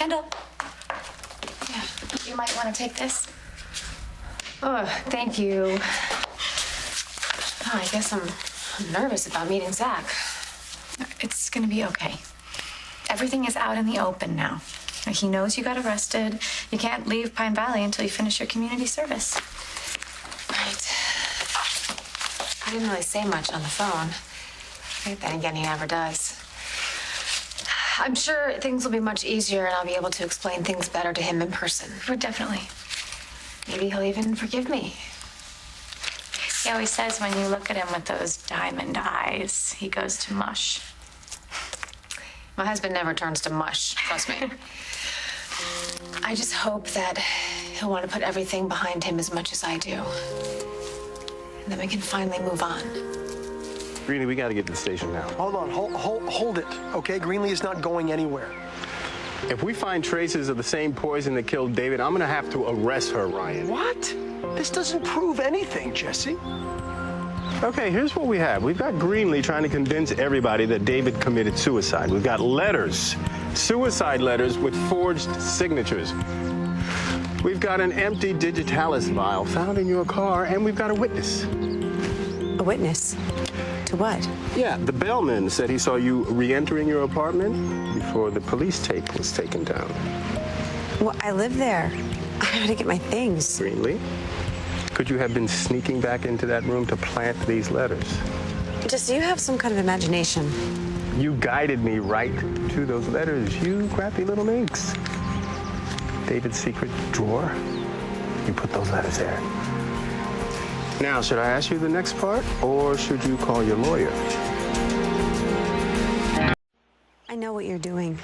Kendall. Yeah, you might want to take this. Oh, thank you. Oh, I guess I'm nervous about meeting Zach. It's gonna be okay. Everything is out in the open now. He knows you got arrested. You can't leave Pine Valley until you finish your community service. Right. I didn't really say much on the phone. Then again, he never does. I'm sure things will be much easier and I'll be able to explain things better to him in person. We're definitely. Maybe he'll even forgive me. He always says when you look at him with those diamond eyes, he goes to mush. My husband never turns to mush, trust me. I just hope that he'll want to put everything behind him as much as I do. And then we can finally move on. Greenlee, we got to get to the station now. Hold on, hold it, okay? Greenlee is not going anywhere. If we find traces of the same poison that killed David, I'm going to have to arrest her, Ryan. What? This doesn't prove anything, Jesse. Okay, here's what we have. We've got Greenlee trying to convince everybody that David committed suicide. We've got letters, suicide letters with forged signatures. We've got an empty digitalis vial found in your car, and we've got a witness. A witness? To what? Yeah, the bellman said he saw you re-entering your apartment before the police tape was taken down. Well, I live there. I gotta get my things. Greenlee, could you have been sneaking back into that room to plant these letters? Just, you have some kind of imagination. You guided me right to those letters, you crappy little minx. David's secret drawer, you put those letters there. Now, should I ask you the next part, or should you call your lawyer? I know what you're doing.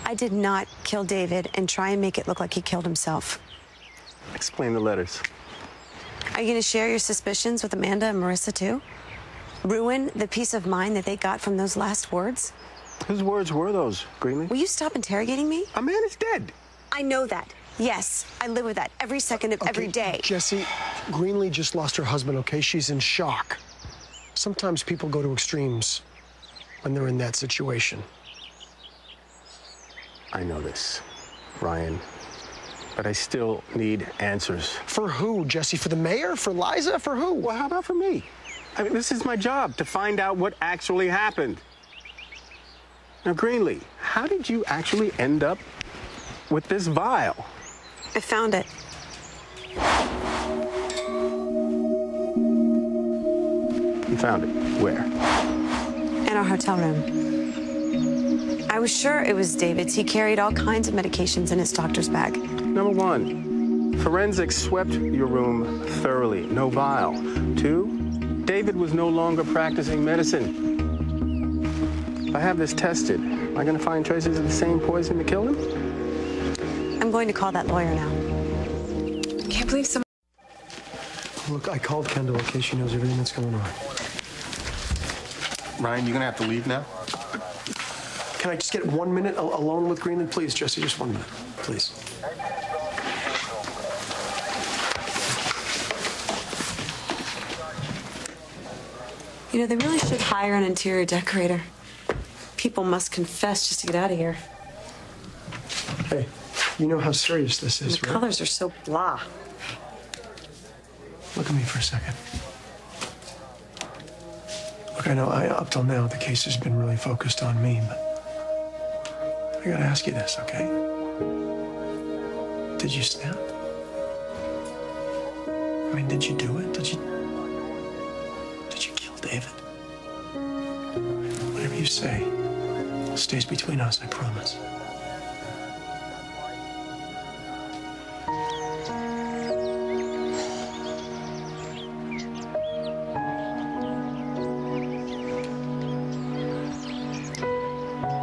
I did not kill David and try and make it look like he killed himself. Explain the letters. Are you gonna share your suspicions with Amanda and Marissa, too? Ruin the peace of mind that they got from those last words? Whose words were those, Greenlee? Will you stop interrogating me? Amanda's dead. I know that. Yes, I live with that every second of every day. Jesse, Greenlee just lost her husband, okay? She's in shock. Sometimes people go to extremes when they're in that situation. I know this, Ryan, but I still need answers. For who, Jesse? For the mayor? For Liza? For who? Well, how about for me? I mean, this is my job, to find out what actually happened. Now, Greenlee, how did you actually end up with this vial? I found it. You found it where? In our hotel room. I was sure it was David's. He carried all kinds of medications in his doctor's bag. Number one, forensics swept your room thoroughly. No vial. Two, David was no longer practicing medicine. If I have this tested, am I going to find traces of the same poison that killed him? I'm going to call that lawyer now. I can't believe some. Look, I called Kendall, okay? She knows everything that's going on. Ryan, you're gonna have to leave now? Can I just get 1 minute alone with Greenlee? Please, Jesse, just 1 minute, please. You know, they really should hire an interior decorator. People must confess just to get out of here. Hey, you know how serious this is, The right? colors are so blah. Look at me for a second. Look, I know up till now, the case has been really focused on me, but I gotta ask you this, okay? Did you snap? I mean, did you do it? Did you kill David? Whatever you say stays between us, I promise.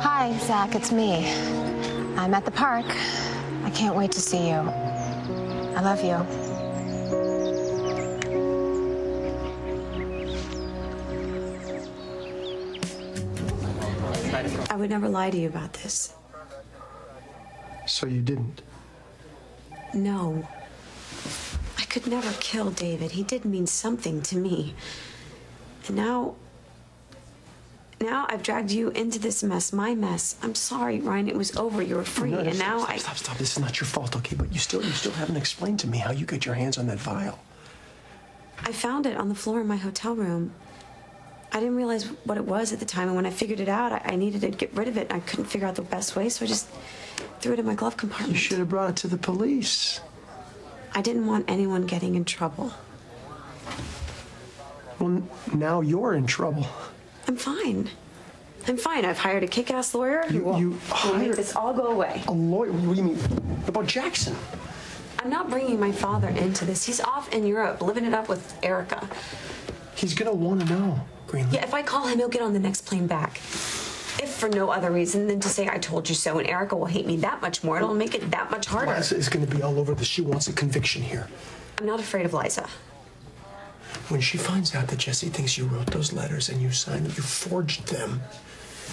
Hi, Zach, it's me. I'm at the park. I can't wait to see you. I love you. I would never lie to you about this. So you didn't? No. I could never kill David. He did mean something to me. And now, Now I've dragged you into this mess, my mess. I'm sorry, Ryan. It was over. You were free, No, and now stop. This is not your fault, okay? But you still haven't explained to me how you get your hands on that vial. I found it on the floor in my hotel room. I didn't realize what it was at the time, and when I figured it out, I needed to get rid of it. I couldn't figure out the best way, so I just threw it in my glove compartment. You should have brought it to the police. I didn't want anyone getting in trouble. Well, now you're in trouble. I'm fine. I've hired a kick-ass lawyer who will make hired this all go away. a lawyer? What do you mean? About Jackson? I'm not bringing my father into this. He's off in Europe, living it up with Erica. He's gonna want to know, Greenlee. Yeah, if I call him, he'll get on the next plane back. If for no other reason than to say I told you so, and Erica will hate me that much more. It'll make it that much harder. Liza is gonna be all over this. She wants a conviction here. I'm not afraid of Liza. When she finds out that Jesse thinks you wrote those letters and you signed them, you forged them,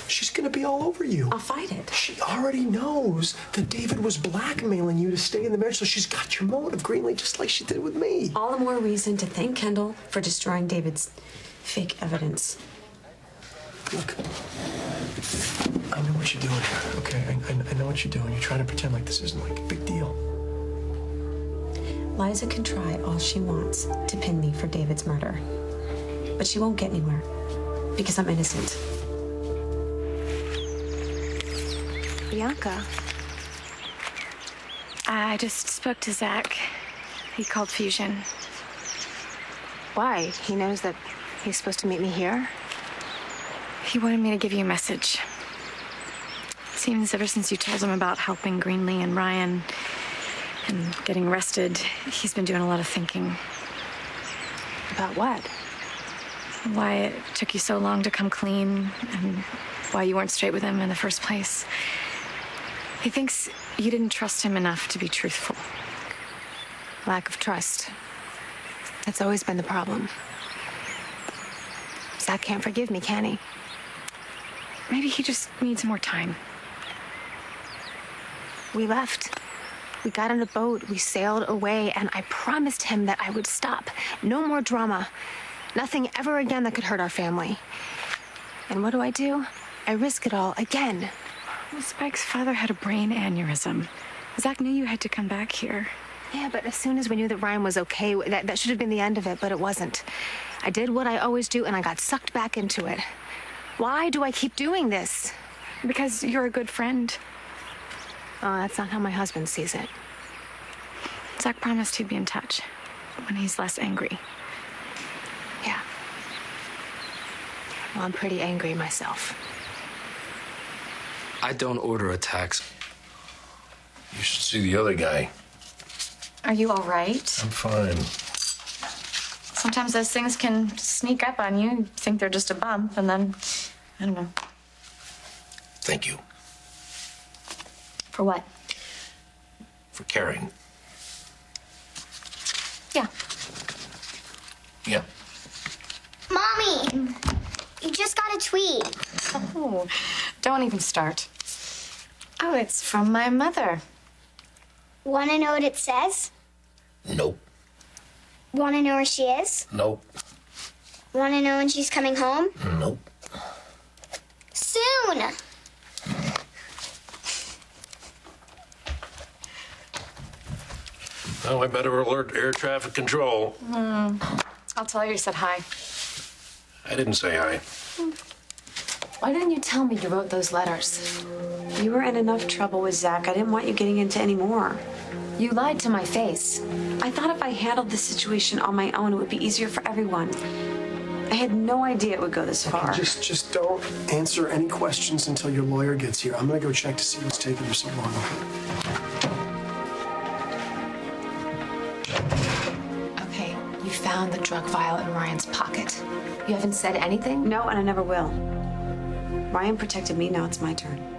she's gonna be all over you. I'll fight it. She already knows that David was blackmailing you to stay in the marriage, so she's got your motive, Greenlee, just like she did with me. All the more reason to thank Kendall for destroying David's fake evidence. Look, I know what you're doing here, okay? I know what you're doing. You're trying to pretend like this isn't like a big deal. Liza can try all she wants to pin me for David's murder. But she won't get anywhere because I'm innocent. Bianca. I just spoke to Zach. He called Fusion. Why? He knows that he's supposed to meet me here? He wanted me to give you a message. Seems ever since you told him about helping Greenlee and Ryan and getting arrested, he's been doing a lot of thinking. About what? Why it took you so long to come clean and why you weren't straight with him in the first place. He thinks you didn't trust him enough to be truthful. Lack of trust. That's always been the problem. Zach can't forgive me, can he? Maybe he just needs more time. We left. We got on a boat, we sailed away, and I promised him that I would stop. No more drama. Nothing ever again that could hurt our family. And what do? I risk it all again. Well, Spike's father had a brain aneurysm. Zach knew you had to come back here. Yeah, but as soon as we knew that Ryan was okay, that should have been the end of it, but it wasn't. I did what I always do, and I got sucked back into it. Why do I keep doing this? Because you're a good friend. Oh, that's not how my husband sees it. Zach promised he'd be in touch when he's less angry. Yeah. Well, I'm pretty angry myself. I don't order a taxi. You should see the other guy. Are you all right? I'm fine. Sometimes those things can sneak up on you. You think they're just a bump, and then, I don't know. Thank you For what? for caring. Yeah. Yeah. Mommy, you just got a tweet. Oh, don't even start. Oh, it's from my mother. Want to know what it says? Nope. Want to know where she is? Nope. Want to know when she's coming home? Nope. Soon. Well, I better alert air traffic control. I'll tell her you said hi. I didn't say hi. Why didn't you tell me you wrote those letters? You were in enough trouble with Zach. I didn't want you getting into any more. You lied to my face. I thought if I handled this situation on my own, it would be easier for everyone. I had no idea it would go this far. Just don't answer any questions until your lawyer gets here. I'm gonna go check to see what's taking her so long. Okay, you found the drug vial in Ryan's pocket. You haven't said anything? No, and I never will. Ryan protected me, now it's my turn.